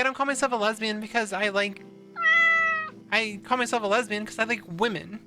I don't call myself a lesbian because I call myself a lesbian because I like women.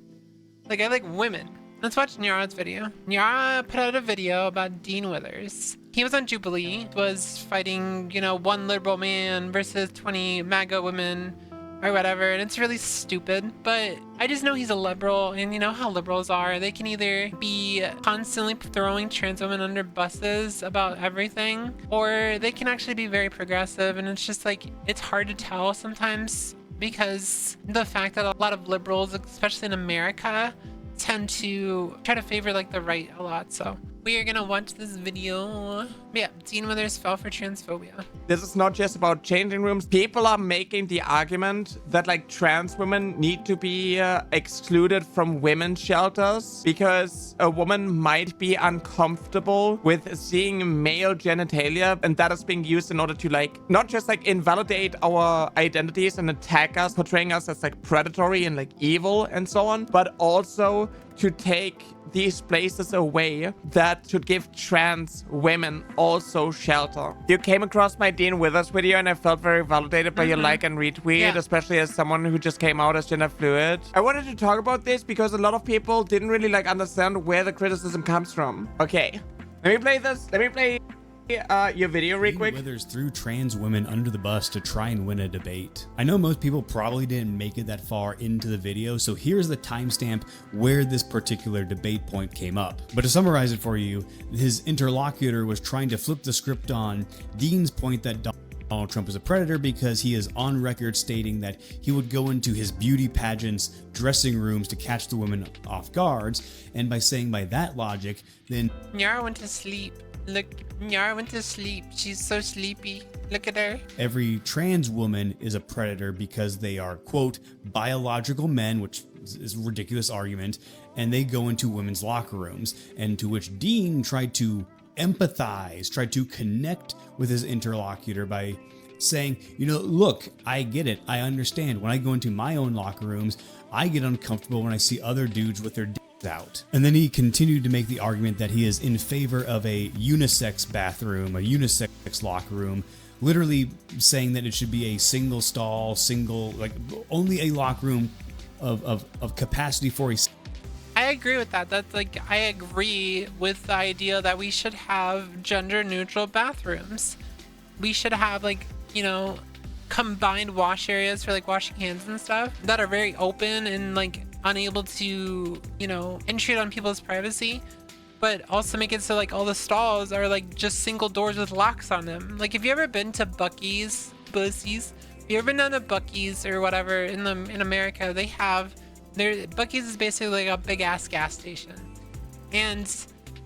Like, I like women. Let's watch Nyara's video. Nyara put out a video about Dean Withers. He was on Jubilee, was fighting, you know, one liberal man versus 20 MAGA women or whatever, and it's really stupid. But I just know he's a liberal, and you know how liberals are. They can either be constantly throwing trans women under buses about everything, or they can actually be very progressive, and it's just like, it's hard to tell sometimes because the fact that a lot of liberals, especially in America, tend to try to favor like the right a lot. So we are gonna watch this video. Yeah, Dean Withers fell for transphobia. This is not just about changing rooms. People are making the argument that like trans women need to be excluded from women's shelters because a woman might be uncomfortable with seeing male genitalia, and that is being used in order to like not just like invalidate our identities and attack us, portraying us as like predatory and like evil and so on, but also to take these places away that should give trans women also shelter. You came across my Dean Withers video and I felt very validated by your like and retweet, especially as someone who just came out as gender fluid. I wanted to talk about this because a lot of people didn't really like understand where the criticism comes from. Okay, let me play this. Let me play your video real quick. Withers threw trans women under the bus to try and win a debate. I know most people probably didn't make it that far into the video, so here's the timestamp where this particular debate point came up. But to summarize it for you, his interlocutor was trying to flip the script on Dean's point that Donald Trump is a predator because he is on record stating that he would go into his beauty pageants dressing rooms to catch the women off guards, and by saying by that logic, then Nyara went to sleep. Look, Nyara went to sleep. She's so sleepy. Look at her. Every trans woman is a predator because they are, quote, biological men, which is a ridiculous argument, and they go into women's locker rooms, and to which Dean tried to empathize, tried to connect with his interlocutor by saying, you know, look, I get it. I understand. When I go into my own locker rooms, I get uncomfortable when I see other dudes with their out. And then he continued to make the argument that he is in favor of a unisex bathroom, a unisex locker room, literally saying that it should be a single stall, like only a locker room of capacity for a. I agree with that. That's like, I agree with the idea that we should have gender neutral bathrooms. We should have like, you know, combined wash areas for like washing hands and stuff that are very open and like unable to, you know, intrude on people's privacy, but also make it so like all the stalls are like just single doors with locks on them. Like, if you ever been to Buc-ee's, if you ever been down to Buc-ee's or whatever in America, they have Buc-ee's is basically like a big ass gas station, and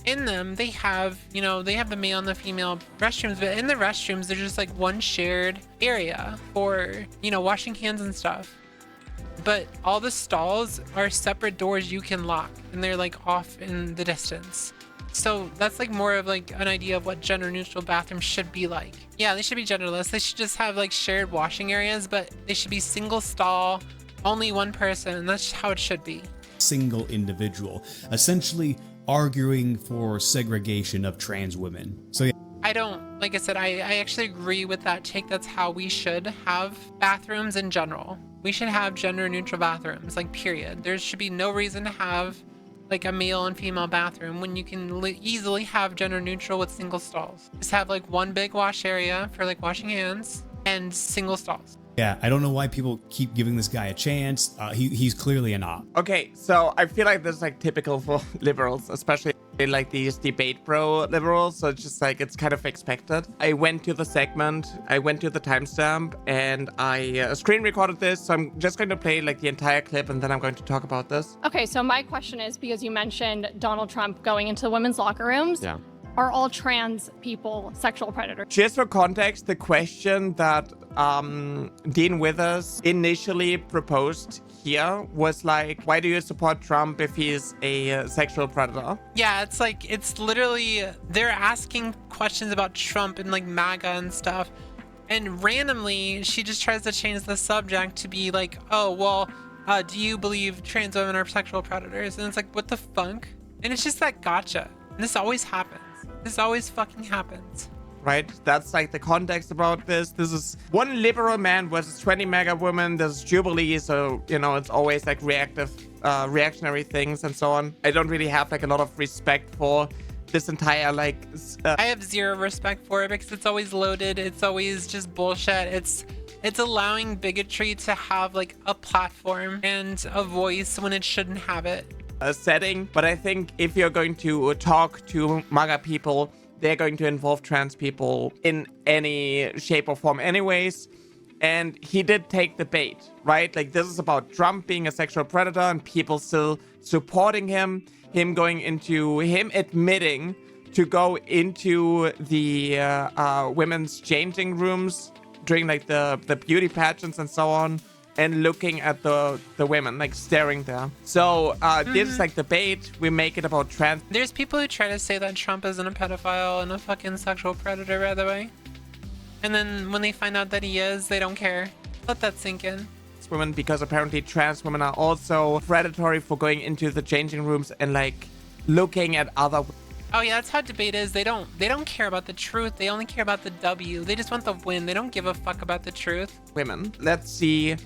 in them they have, you know, they have the male and the female restrooms, but in the restrooms they're just like one shared area for, you know, washing hands and stuff. But all the stalls are separate doors you can lock, and they're like off in the distance. So that's like more of like an idea of what gender neutral bathrooms should be like. Yeah, they should be genderless. They should just have like shared washing areas, but they should be single stall, only one person, and that's how it should be. Single individual, essentially arguing for segregation of trans women. So yeah. I don't, like I said, I actually agree with that take. That's how we should have bathrooms in general. We should have gender neutral bathrooms, like period. There should be no reason to have like a male and female bathroom when you can easily have gender neutral with single stalls. Just have like one big wash area for like washing hands and single stalls. Yeah, I don't know why people keep giving this guy a chance. He's clearly an op. Okay, so I feel like this is like typical for liberals, especially like these debate pro liberals. So it's just like, it's kind of expected. I went to the segment, I went to the timestamp, and I screen recorded this. So I'm just going to play like the entire clip, and then I'm going to talk about this. Okay, so my question is, because you mentioned Donald Trump going into the women's locker rooms. Yeah. Are all trans people sexual predators? Just for context, the question that Dean Withers initially proposed here was like, why do you support Trump if he's a sexual predator? Yeah, it's like, it's literally, they're asking questions about Trump and like MAGA and stuff. And randomly, she just tries to change the subject to be like, oh, well, do you believe trans women are sexual predators? And it's like, what the fuck? And it's just that gotcha. And this always happens. This always fucking happens. right? That's like the context about this. This is one liberal man versus 20 MAGA women. This is Jubilee, so, you know, it's always like reactionary things and so on. I don't really have like a lot of respect for this entire like... I have zero respect for it because it's always loaded. It's always just bullshit. It's allowing bigotry to have like a platform and a voice when it shouldn't have it. A setting, but I think if you're going to talk to MAGA people, they're going to involve trans people in any shape or form anyways. And he did take the bait, right? Like, this is about Trump being a sexual predator and people still supporting him him admitting to go into the women's changing rooms during like the beauty pageants and so on, and looking at the women, like staring there. So this is like the bait. We make it about trans. There's people who try to say that Trump isn't a pedophile and a fucking sexual predator, by the way. And then when they find out that he is, they don't care. Let that sink in. Women, because apparently trans women are also predatory for going into the changing rooms and like looking at other. Oh yeah, that's how debate is. They don't care about the truth. They only care about the W. They just want the win. They don't give a fuck about the truth. Women. Let's see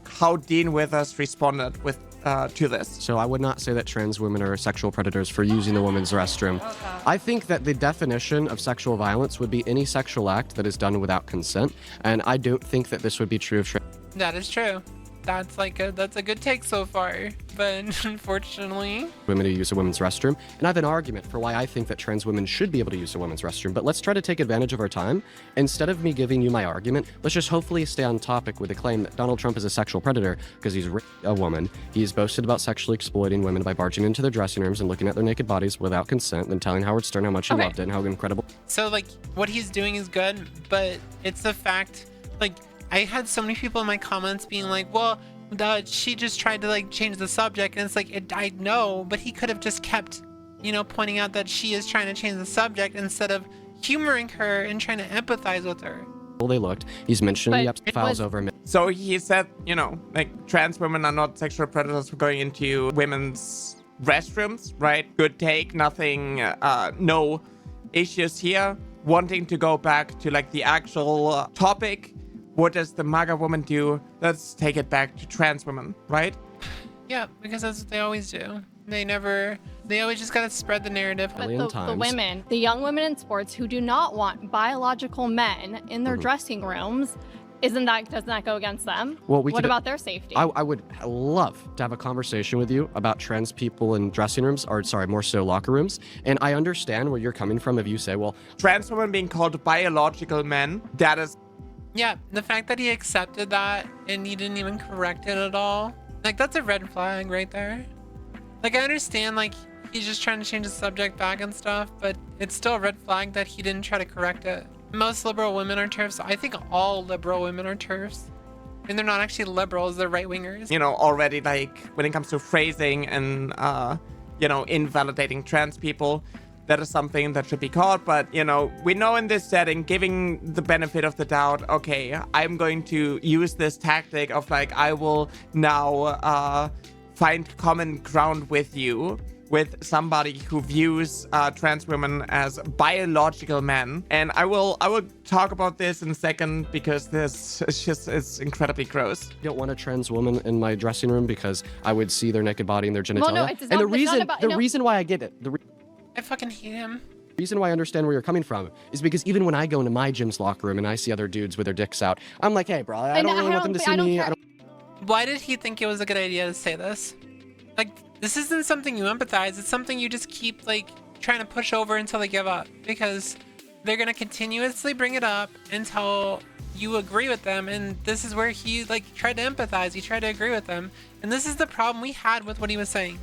how Dean Withers responded with to this. So I would not say that trans women are sexual predators for using the women's restroom. I think that the definition of sexual violence would be any sexual act that is done without consent, and I don't think that this would be true of trans. That is true. That's a good take so far, but unfortunately, women to use a women's restroom. And I have an argument for why I think that trans women should be able to use a women's restroom. But let's try to take advantage of our time. Instead of me giving you my argument, let's just hopefully stay on topic with the claim that Donald Trump is a sexual predator because he's a woman. He's boasted about sexually exploiting women by barging into their dressing rooms and looking at their naked bodies without consent, then telling Howard Stern how much he loved it and how incredible. So like what he's doing is good, but it's the fact, like, I had so many people in my comments being like, well, she just tried to like change the subject, and it's like, I know, but he could have just kept, you know, pointing out that she is trying to change the subject instead of humoring her and trying to empathize with her. They looked. He's mentioned the files over. So he said, you know, like trans women are not sexual predators for going into women's restrooms, right? Good take, nothing, no issues here. Wanting to go back to like the actual topic. What does the MAGA woman do? Let's take it back to trans women, right? Yeah, because that's what they always do. They always just gotta spread the narrative. But the women, the young women in sports who do not want biological men in their dressing rooms, doesn't that go against them? Well, what about their safety? I would love to have a conversation with you about trans people in dressing rooms, or sorry, more so locker rooms. And I understand where you're coming from if you say, well, trans women being called biological men, that is... Yeah, the fact that he accepted that and he didn't even correct it at all, like, that's a red flag right there. Like, I understand, like, he's just trying to change the subject back and stuff, but it's still a red flag that he didn't try to correct it. Most liberal women are TERFs. I think all liberal women are TERFs. And they're not actually liberals, they're right-wingers. You know, already, like, when it comes to phrasing and, you know, invalidating trans people, that is something that should be caught. But, you know, we know in this setting, giving the benefit of the doubt, okay, I'm going to use this tactic of, like, I will now find common ground with you, with somebody who views trans women as biological men. And I will talk about this in a second, because this is incredibly gross. I don't want a trans woman in my dressing room because I would see their naked body and their genitalia. Well, no, it's not, the reason why I get it, I fucking hate him. The reason why I understand where you're coming from is because even when I go into my gym's locker room and I see other dudes with their dicks out, I'm like, hey, bro, I don't really want them to see me. Why did he think it was a good idea to say this? Like, this isn't something you empathize. It's something you just keep, like, trying to push over until they give up. Because they're going to continuously bring it up until you agree with them. And this is where he, like, tried to empathize. He tried to agree with them. And this is the problem we had with what he was saying.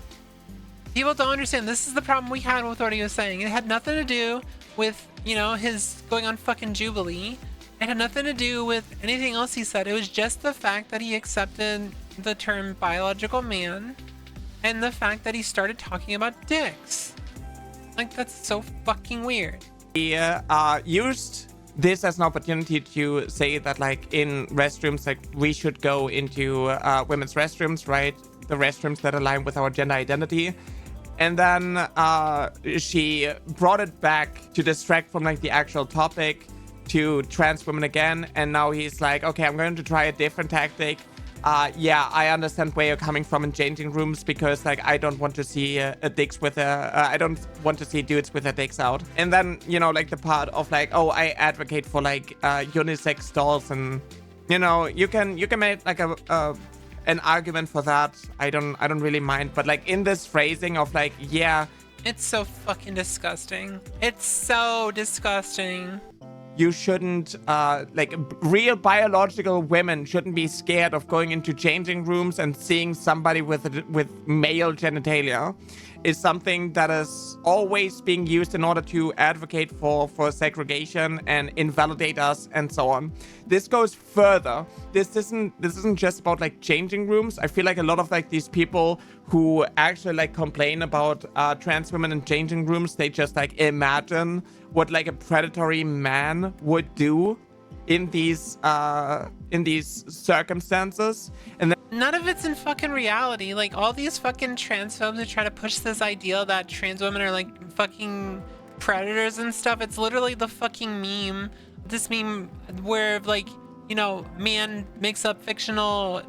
People don't understand. This is the problem we had with what he was saying. It had nothing to do with, you know, his going on fucking Jubilee. It had nothing to do with anything else he said. It was just the fact that he accepted the term biological man and the fact that he started talking about dicks. Like, that's so fucking weird. He used this as an opportunity to say that, like, in restrooms, like, we should go into women's restrooms, right? The restrooms that align with our gender identity. And then she brought it back to distract from like the actual topic to trans women again. And now he's like, okay, I'm going to try a different tactic. Yeah, I understand where you're coming from in changing rooms because like I don't want to see dicks with I don't want to see dudes with their dicks out. And then, you know, like the part of like, oh, I advocate for like unisex dolls, and you know, you can make like an argument for that. I don't really mind, but like in this phrasing of like, yeah, It's so fucking disgusting. It's so disgusting. you shouldn't like real biological women shouldn't be scared of going into changing rooms and seeing somebody with male genitalia is something that is always being used in order to advocate for segregation and invalidate us and so on. This goes further. This isn't just about like changing rooms. I feel like a lot of like these people who actually like complain about trans women in changing rooms, they just like imagine what like a predatory man would do in these circumstances, and then None of it's in fucking reality. Like, all these fucking transphobes are trying to push this ideal that trans women are like fucking predators and stuff. It's literally the fucking meme. This meme where like, you know, man makes up fictional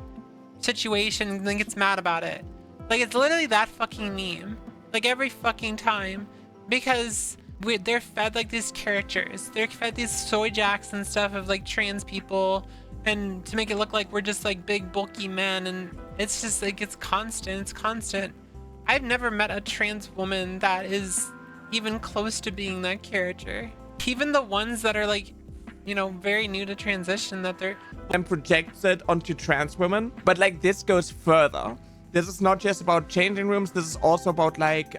situation and then gets mad about it. Like, it's literally that fucking meme. Like, every fucking time. Because they're fed like these characters. They're fed these soy jacks and stuff of like trans people, and to make it look like we're just like big bulky men, and it's just like it's constant. I've never met a trans woman that is even close to being that character. Even the ones that are like, you know, very new to transition, that they're and projects it onto trans women. But like this goes further. This is not just about changing rooms. This is also about like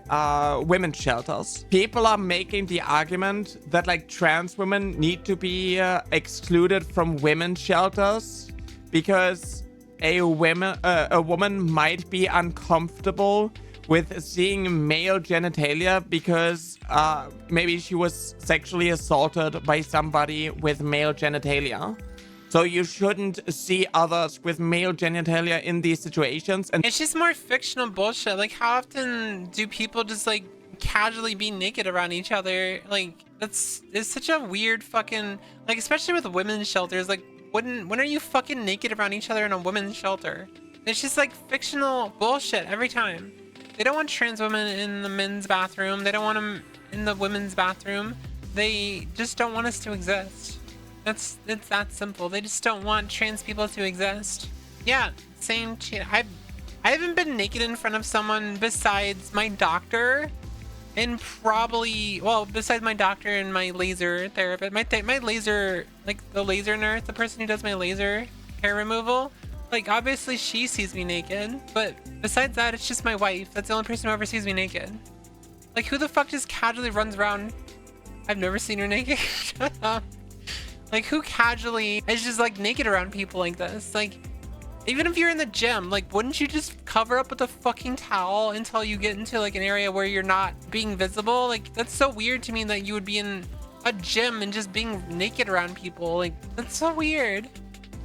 women's shelters. People are making the argument that like trans women need to be excluded from women's shelters because a woman might be uncomfortable with seeing male genitalia because maybe she was sexually assaulted by somebody with male genitalia. So you shouldn't see others with male genitalia in these situations. And it's just more fictional bullshit. Like, how often do people just like casually be naked around each other? Like, it's such a weird fucking, like, especially with women's shelters. Like, when are you fucking naked around each other in a women's shelter? It's just like fictional bullshit every time. They don't want trans women in the men's bathroom. They don't want them in the women's bathroom. They just don't want us to exist. It's that simple. They just don't want trans people to exist. Yeah, same shit. I haven't been naked in front of someone besides my doctor, and probably, well, besides my doctor and my laser therapist, my laser, like the laser nurse, the person who does my laser hair removal. Like, obviously she sees me naked, but besides that, it's just my wife. That's the only person who ever sees me naked. Like, who the fuck just casually runs around? I've never seen her naked. Shut up. Like, who casually is just like naked around people like this? Like, even if you're in the gym, like, wouldn't you just cover up with a fucking towel until you get into like an area where you're not being visible? Like, that's so weird to me that you would be in a gym and just being naked around people. Like, that's so weird.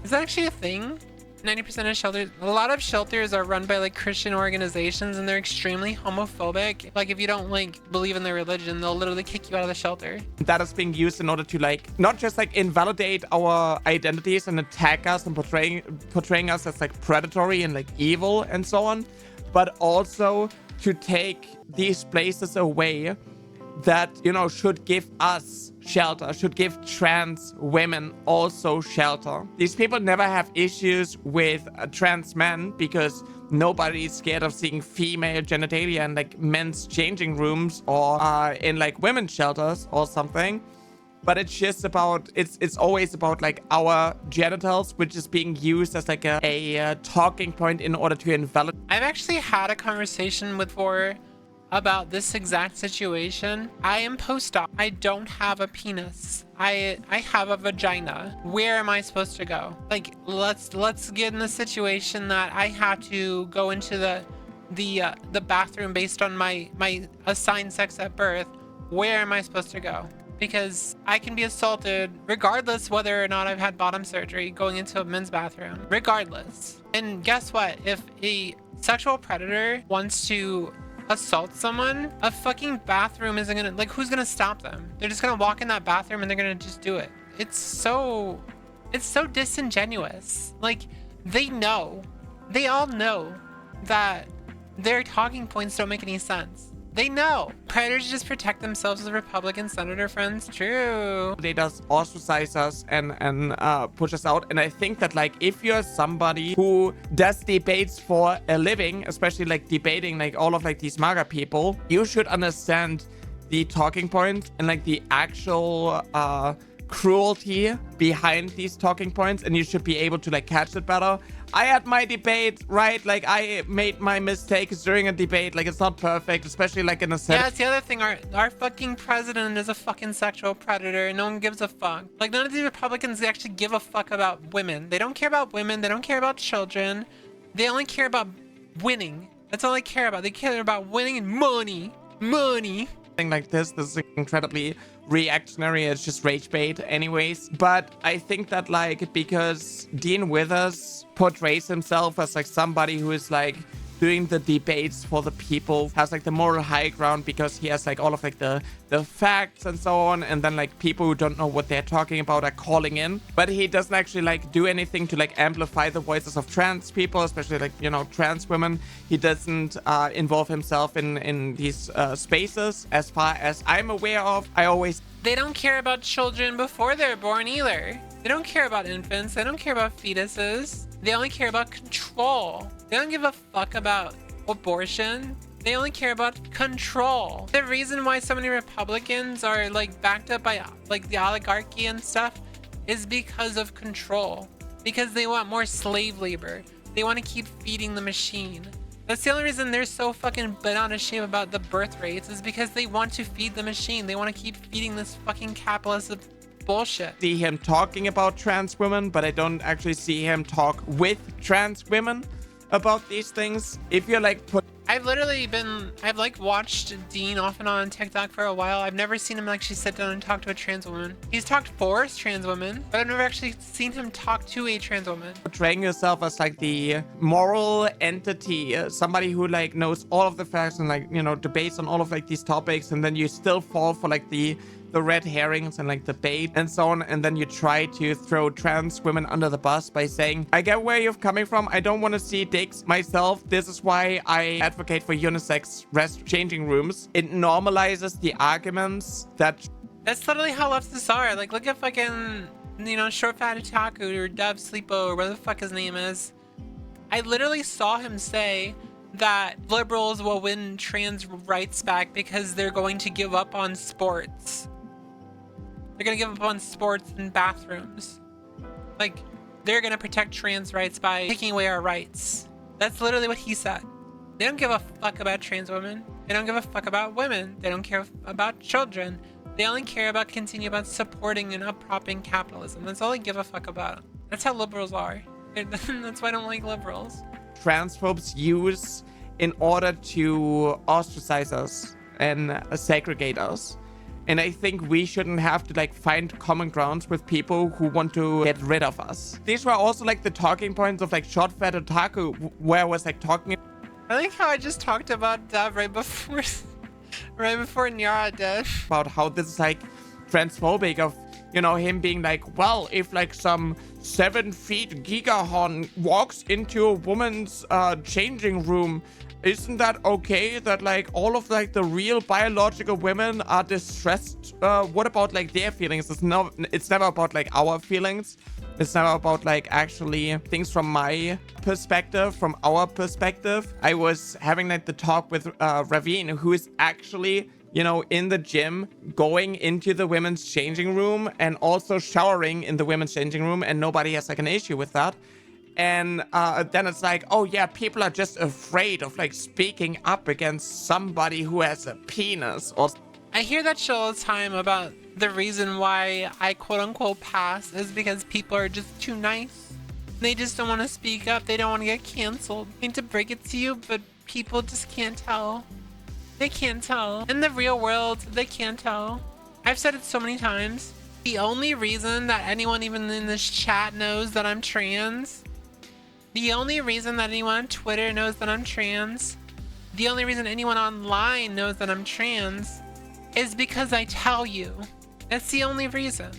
Is that actually a thing? 90% of shelters, a lot of shelters are run by like Christian organizations, and they're extremely homophobic. Like, if you don't like believe in their religion, they'll literally kick you out of the shelter. that is being used in order to like not just like invalidate our identities and attack us and portraying us as like predatory and like evil and so on, but also to take these places away that, you know, should give us shelter, should give trans women also shelter. These people never have issues with trans men because nobody's scared of seeing female genitalia in like men's changing rooms or in like women's shelters or something. But it's just about, it's always about like our genitals, which is being used as like a talking point in order to invalidate. I've actually had a conversation with Vor about this exact situation. I am post-op. I don't have a penis. I have a vagina. Where am I supposed to go? Like, let's get in the situation that I have to go into the bathroom based on my assigned sex at birth. Where am I supposed to go? Because I can be assaulted regardless whether or not I've had bottom surgery going into a men's bathroom. Regardless. And guess what? If a sexual predator wants to assault someone, a fucking bathroom isn't gonna, like, who's gonna stop them? They're just gonna walk in that bathroom and they're gonna just do it. It's so disingenuous. Like, they all know that their talking points don't make any sense. They know. Predators just protect themselves as Republican senator friends. True. They just ostracize us and push us out. And I think that, like, if you're somebody who does debates for a living, especially like debating like all of like these MAGA people, you should understand the talking points and like the actual cruelty behind these talking points, and you should be able to like catch it better. I had my debate, right? Like, I made my mistakes during a debate. Like, it's not perfect, especially like in a set. Yeah, it's the other thing. Our fucking president is a fucking sexual predator, and no one gives a fuck. Like, none of these Republicans actually give a fuck about women. They don't care about women. They don't care about children. They only care about winning. That's all they care about. They care about winning and money. Money. Thing like this is incredibly reactionary. It's just rage bait anyways. But I think that, like, because Dean Withers portrays himself as like somebody who is like doing the debates for the people, has like the moral high ground because he has like all of like the facts and so on, and then like people who don't know what they're talking about are calling in, but he doesn't actually like do anything to like amplify the voices of trans people, especially like, you know, trans women. He doesn't involve himself in these spaces as far as I'm aware of. They don't care about children before they're born either. They don't care about infants. They don't care about fetuses. They only care about control. They don't give a fuck about abortion. They only care about control. The reason why so many Republicans are like backed up by like the oligarchy and stuff is because of control. Because they want more slave labor. They want to keep feeding the machine. That's the only reason they're so fucking bent out of shape about the birth rates, is because they want to feed the machine. They want to keep feeding this fucking capitalist bullshit. See him talking about trans women, but I don't actually see him talk with trans women about these things. If you're like I've like watched Dean off and on TikTok for a while. I've never seen him actually sit down and talk to a trans woman. He's talked for trans women, but I've never actually seen him talk to a trans woman. portraying yourself as like the moral entity, somebody who like knows all of the facts and like, you know, debates on all of like these topics, and then you still fall for like the red herrings and like the bait and so on, and then you try to throw trans women under the bus by saying, I get where you're coming from, I don't want to see dicks myself, this is why I advocate for unisex changing rooms. It normalizes the arguments that... That's literally how leftists are. Like, look at fucking, you know, Short Fat Otaku or Dev Sleepo or whatever the fuck his name is. I literally saw him say that liberals will win trans rights back because they're going to give up on sports. They're gonna give up on sports and bathrooms. Like, they're gonna protect trans rights by taking away our rights. That's literally what he said. They don't give a fuck about trans women. They don't give a fuck about women. They don't care about children. They only care about continuing about supporting and uppropping capitalism. That's all they give a fuck about. That's how liberals are. That's why I don't like liberals. Transphobes use in order to ostracize us and segregate us. And I think we shouldn't have to like find common grounds with people who want to get rid of us. These were also like the talking points of like Short Fat Otaku, where I was like talking. I like how I just talked about Dev right before Nyara did. About how this is like transphobic, of, you know, him being like, well, if like some 7 feet gigahorn walks into a woman's changing room, isn't that okay that like all of like the real biological women are distressed? What about like their feelings? It's never about like our feelings. It's never about like actually things from my perspective, from our perspective. I was having like the talk with Ravine, who is actually, you know, in the gym, going into the women's changing room and also showering in the women's changing room, and nobody has like an issue with that. And then it's like, oh yeah, people are just afraid of like speaking up against somebody who has a penis. Or I hear that shit all the time about the reason why I quote unquote pass is because people are just too nice. They just don't want to speak up. They don't want to get canceled. I hate to break it to you, but people just can't tell. They can't tell. In the real world, they can't tell. I've said it so many times. The only reason that anyone even in this chat knows that I'm trans, the only reason that anyone on Twitter knows that I'm trans, The only reason anyone online knows that I'm trans is because I tell you. That's the only reason.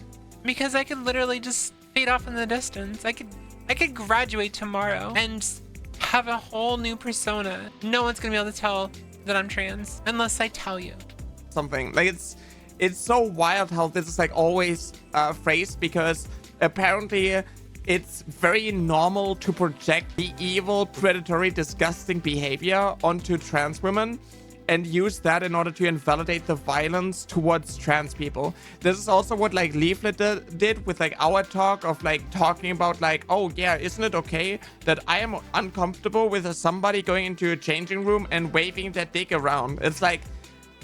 Because I could literally just fade off in the distance. I could graduate tomorrow and have a whole new persona. No one's gonna be able to tell that I'm trans unless I tell you. Something like it's so wild how this is like always phrased, because apparently it's very normal to project the evil, predatory, disgusting behavior onto trans women and use that in order to invalidate the violence towards trans people. This is also what like Leaflet did with like our talk of like talking about like, oh yeah, isn't it okay that I am uncomfortable with somebody going into a changing room and waving their dick around? It's like,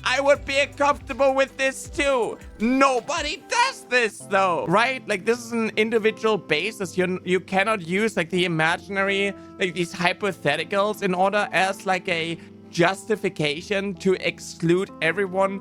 I would be uncomfortable with this too. Nobody does this though, right? Like this is an individual basis. You cannot use like the imaginary, like these hypotheticals in order as like a justification to exclude everyone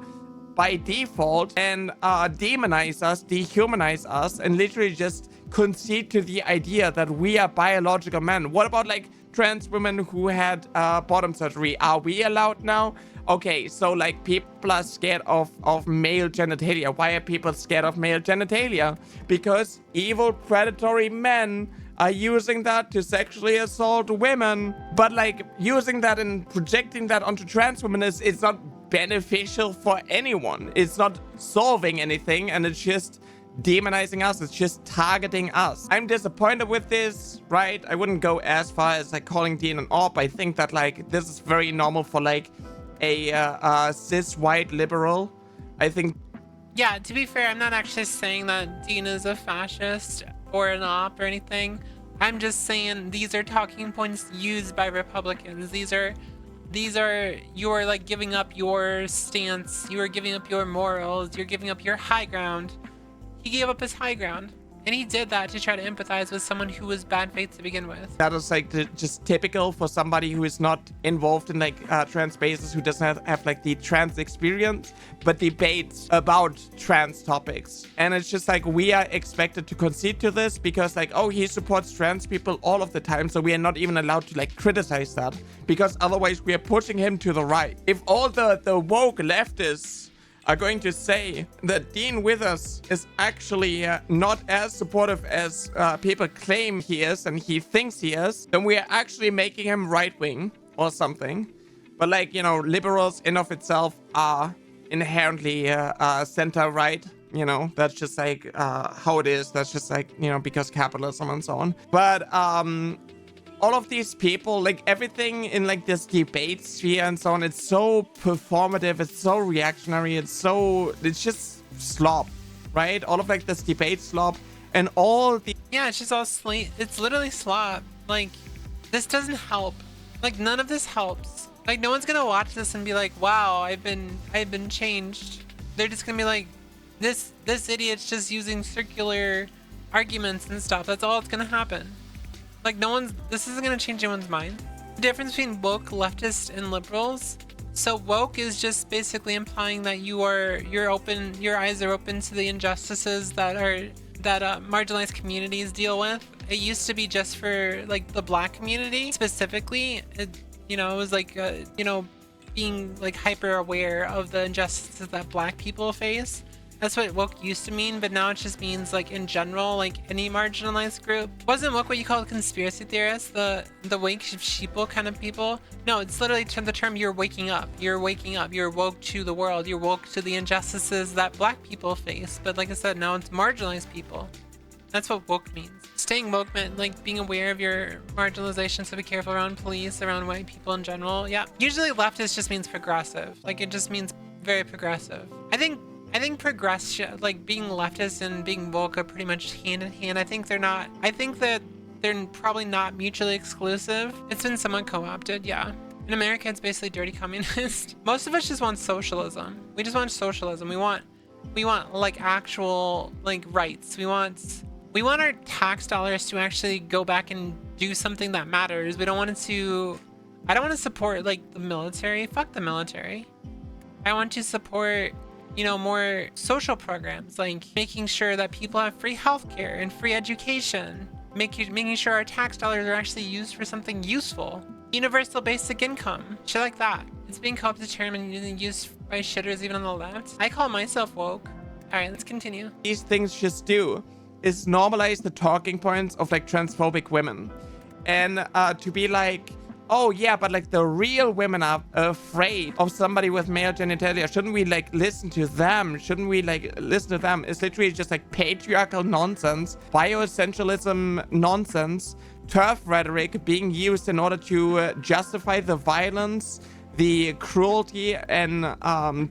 by default and demonize us, dehumanize us, and literally just concede to the idea that we are biological men. What about like trans women who had bottom surgery? Are we allowed now? Okay, so like people are scared of male genitalia. Why are people scared of male genitalia? Because evil predatory men are using that to sexually assault women. But like using that and projecting that onto trans women it's not beneficial for anyone. It's not solving anything, and it's just demonizing us. It's just targeting us. I'm disappointed with this, right? I wouldn't go as far as like calling Dean an op. I think that like this is very normal for like a cis white liberal. I think. Yeah, to be fair, I'm not actually saying that Dean is a fascist or an op or anything. I'm just saying these are talking points used by Republicans. These are you're like giving up your stance, you are giving up your morals, you're giving up your high ground. He gave up his high ground, and he did that to try to empathize with someone who was bad faith to begin with. That is like just typical for somebody who is not involved in like trans spaces, who doesn't have like the trans experience, but debates about trans topics. And it's just like we are expected to concede to this because like, oh, he supports trans people all of the time, so we are not even allowed to like criticize that, because otherwise we are pushing him to the right. If all the woke leftists are going to say that Dean Withers is actually not as supportive as people claim he is and he thinks he is, then we are actually making him right-wing or something. But like, you know, liberals in of itself are inherently center-right. You know, that's just like how it is. That's just like, you know, because capitalism and so on. But all of these people, like everything in like this debate sphere and so on, it's so performative, it's so reactionary, it's just slop, right? All of like this debate slop and all the... Yeah, it's just all it's literally slop. Like, this doesn't help. Like, none of this helps. Like, no one's gonna watch this and be like, wow, I've been changed. They're just gonna be like, this idiot's just using circular arguments and stuff. That's all that's gonna happen. Like, this isn't gonna change anyone's mind. The difference between woke, leftists, and liberals. So woke is just basically implying that you're open, your eyes are open to the injustices that marginalized communities deal with. It used to be just for like the black community specifically. It was like being like hyper aware of the injustices that black people face. That's what woke used to mean, but now it just means like in general, like any marginalized group. Wasn't woke what you call conspiracy theorists, the wake sheeple kind of people? No, it's literally the term you're waking up. You're waking up. You're woke to the world. You're woke to the injustices that black people face. But like I said, now it's marginalized people. That's what woke means. Staying woke meant like being aware of your marginalization, so be careful around police, around white people in general. Yeah. Usually leftist just means progressive. Like it just means very progressive. I think progression, like being leftist and being woke are pretty much hand in hand. I think that they're probably not mutually exclusive. It's been somewhat co-opted, yeah. In America, it's basically dirty communist. Most of us just want socialism. We just want socialism. We want like actual like rights. We want our tax dollars to actually go back and do something that matters. I don't want to support like the military. Fuck the military. I want to support, you know, more social programs, like making sure that people have free healthcare and free education, making sure our tax dollars are actually used for something useful. Universal basic income. Shit like that. It's being co-opted term and used by shitters even on the left. I call myself woke. Alright, let's continue. These things just do is normalize the talking points of like transphobic women. And to be like, oh yeah, but like the real women are afraid of somebody with male genitalia. Shouldn't we like listen to them? Shouldn't we like listen to them? It's literally just like patriarchal nonsense, bioessentialism nonsense, TERF rhetoric being used in order to justify the violence, the cruelty, and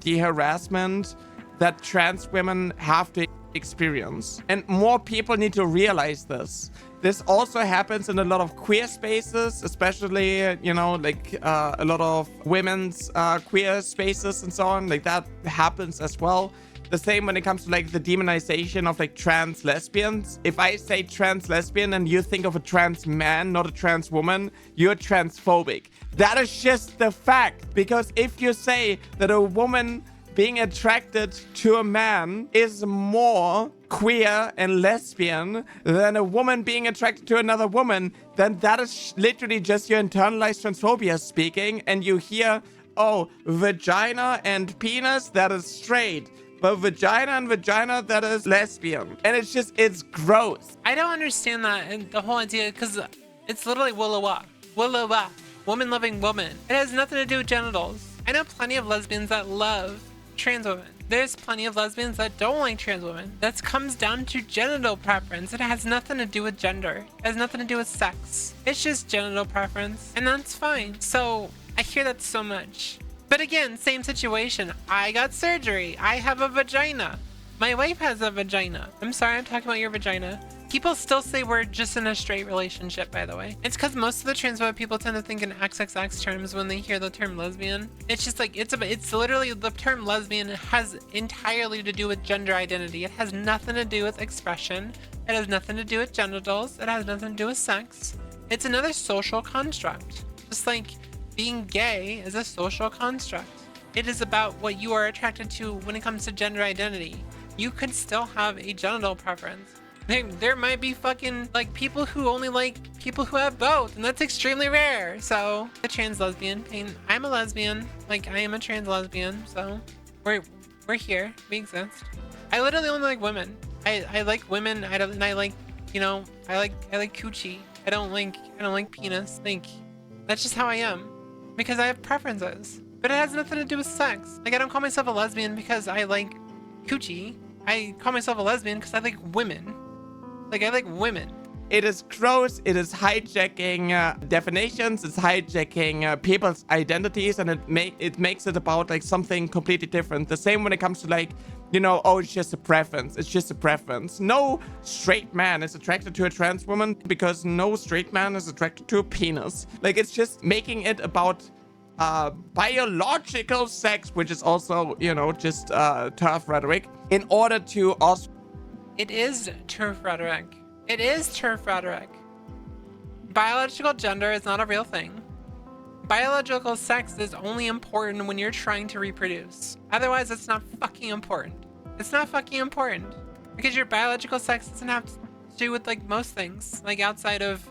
the harassment that trans women have to experience. And more people need to realize this. This also happens in a lot of queer spaces, especially, you know, like a lot of women's queer spaces and so on. Like that happens as well. The same when it comes to like the demonization of like trans lesbians. If I say trans lesbian and you think of a trans man, not a trans woman, you're transphobic. That is just the fact. Because if you say that a woman being attracted to a man is more queer and lesbian than a woman being attracted to another woman, then that is literally just your internalized transphobia speaking, and you hear, oh, vagina and penis, that is straight, but vagina and vagina, that is lesbian. And it's gross. I don't understand that and the whole idea, because it's literally willa wah, woman loving woman. It has nothing to do with genitals. I know plenty of lesbians that love trans women. There's plenty of lesbians that don't like trans women. That comes down to genital preference. It has nothing to do with gender. It has nothing to do with sex. It's just genital preference, and that's fine. So I hear that so much. But again, same situation. I got surgery. I have a vagina. My wife has a vagina. I'm sorry, I'm talking about your vagina. People still say we're just in a straight relationship, by the way. It's because most of the transphobic people tend to think in XXX terms when they hear the term lesbian. It's just like, it's literally, the term lesbian has entirely to do with gender identity. It has nothing to do with expression. It has nothing to do with genitals. It has nothing to do with sex. It's another social construct. Just like being gay is a social construct. It is about what you are attracted to when it comes to gender identity. You could still have a genital preference. There might be fucking like people who only like people who have both, and that's extremely rare. So a trans lesbian, and I'm a lesbian, like I am a trans lesbian, so we're here, we exist. I literally only like women. I like women. I like, you know, I like coochie. I don't like penis. Like that's just how I am, because I have preferences. But it has nothing to do with sex. Like I don't call myself a lesbian because I like coochie. I call myself a lesbian because I like women. Like, I like women. It is gross. It is hijacking definitions. It's hijacking people's identities, and it makes it about like something completely different. The same when it comes to like, you know, oh, it's just a preference. It's just a preference. No straight man is attracted to a trans woman because no straight man is attracted to a penis. Like, it's just making it about biological sex, which is also, you know, just TERF rhetoric, in order to also... It is TERF rhetoric. It is TERF rhetoric. Biological gender is not a real thing. Biological sex is only important when you're trying to reproduce. Otherwise, it's not fucking important. It's not fucking important. Because your biological sex doesn't have to do with like most things, like outside of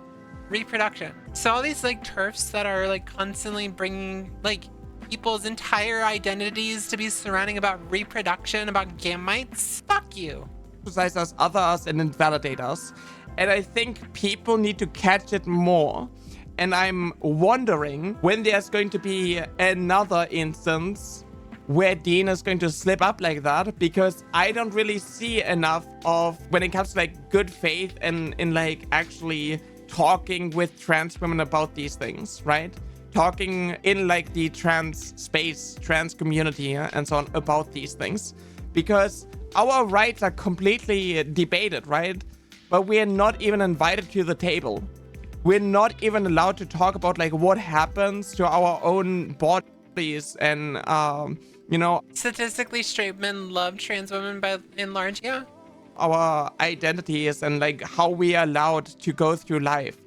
reproduction. So all these like TERFs that are like constantly bringing like people's entire identities to be surrounding about reproduction, about gametes, fuck you. Criticize us, other us, and invalidate us. And I think people need to catch it more. And I'm wondering when there's going to be another instance where Dean is going to slip up like that, because I don't really see enough of, when it comes to like good faith and in like actually talking with trans women about these things, right? Talking in like the trans space, trans community, and so on about these things. Because our rights are completely debated, right? But we are not even invited to the table. We're not even allowed to talk about like what happens to our own bodies and, you know... Statistically, straight men love trans women by and large, yeah. Our identities and like how we are allowed to go through life.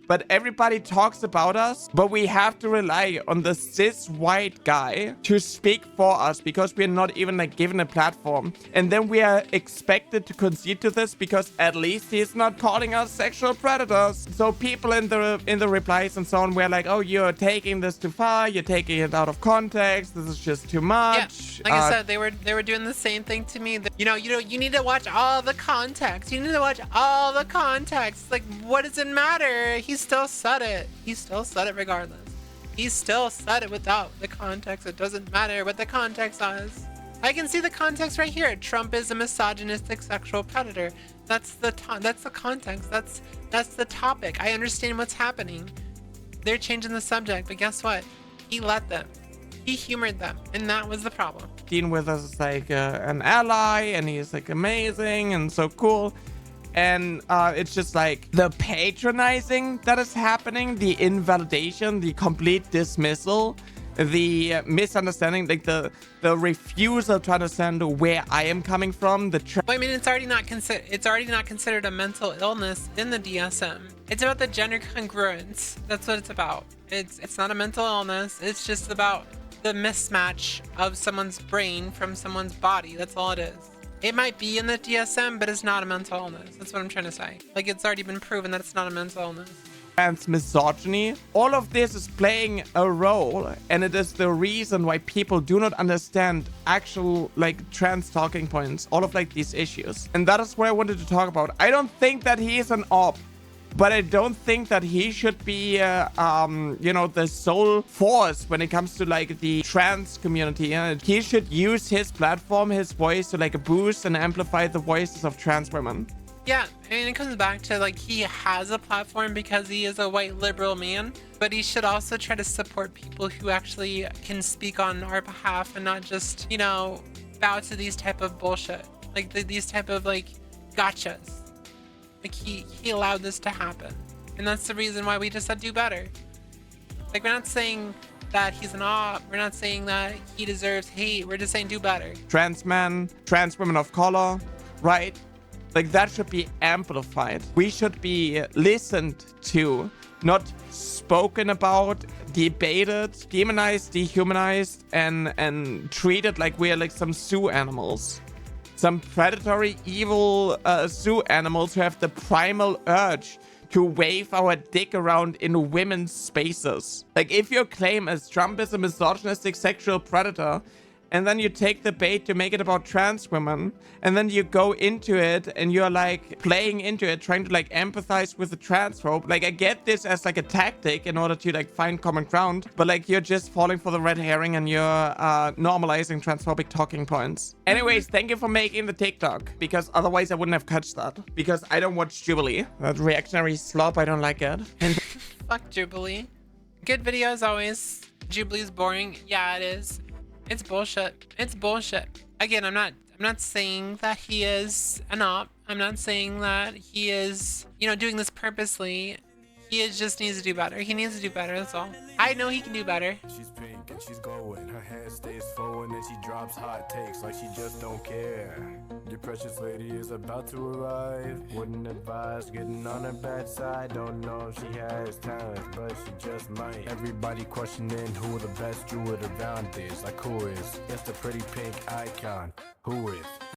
but everybody talks about us, but we have to rely on the cis white guy to speak for us because we're not even like given a platform. And then we are expected to concede to this because at least he's not calling us sexual predators. So people in the replies and so on were like, oh, you're taking this too far, you're taking it out of context, this is just too much. Yeah, like I said, they were doing the same thing to me. You need to watch all the context. You need to watch all the context. Like, what does it matter? He still said it. He still said it regardless. He still said it without the context. It doesn't matter what the context is. I can see the context right here. Trump is a misogynistic sexual predator. That's the context. That's the topic. I understand what's happening. They're changing the subject, but guess what? He let them. He humored them, and that was the problem. Dean with us is like an ally, and he's like amazing and so cool. And it's just like the patronizing that is happening, the invalidation, the complete dismissal, the misunderstanding, like the refusal to understand where I am coming from. I mean, it's already not considered a mental illness in the DSM. It's about the gender congruence. That's what it's about. It's not a mental illness. It's just about the mismatch of someone's brain from someone's body. That's all it is. It might be in the DSM, but it's not a mental illness. That's what I'm trying to say. Like, it's already been proven that it's not a mental illness. Trans misogyny. All of this is playing a role, and it is the reason why people do not understand actual like trans talking points, all of like these issues. And that is what I wanted to talk about. I don't think that he is an op, but I don't think that he should be the sole force when it comes to like the trans community. He should use his platform, his voice to like boost and amplify the voices of trans women. Yeah, and it comes back to like he has a platform because he is a white liberal man, but he should also try to support people who actually can speak on our behalf and not just, bow to these type of bullshit. Like these type of like gotchas. Like he allowed this to happen. And that's the reason why we just said do better. Like, we're not saying that he's an op. We're not saying that he deserves hate. We're just saying do better. Trans men, trans women of color, right? Like, that should be amplified. We should be listened to, not spoken about, debated, demonized, dehumanized, and treated like we're like some zoo animals. Some predatory, evil zoo animals who have the primal urge to wave our dick around in women's spaces. Like, if your claim is Trump is a misogynistic sexual predator, and then you take the bait to make it about trans women, and then you go into it and you're like playing into it, trying to like empathize with the transphobe. Like, I get this as like a tactic in order to like find common ground, but like you're just falling for the red herring and you're normalizing transphobic talking points. Anyways, thank you for making the TikTok, because otherwise I wouldn't have catched that, because I don't watch Jubilee. That reactionary slop, I don't like it. And fuck Jubilee. Good video as always. Jubilee's boring. Yeah, it is. It's bullshit. It's bullshit. Again, I'm not saying that he is an op. I'm not saying that he is, doing this purposely. He just needs to do better. He needs to do better, that's all. I know he can do better. She's pink and she's glowing. Her hair stays flowing and she drops hot takes like she just don't care. Your precious lady is about to arrive. Wouldn't advise getting on her bad side. Don't know if she has talent, but she just might. Everybody questioning who the best druid around is. Like, who is? It's the pretty pink icon. Whooith.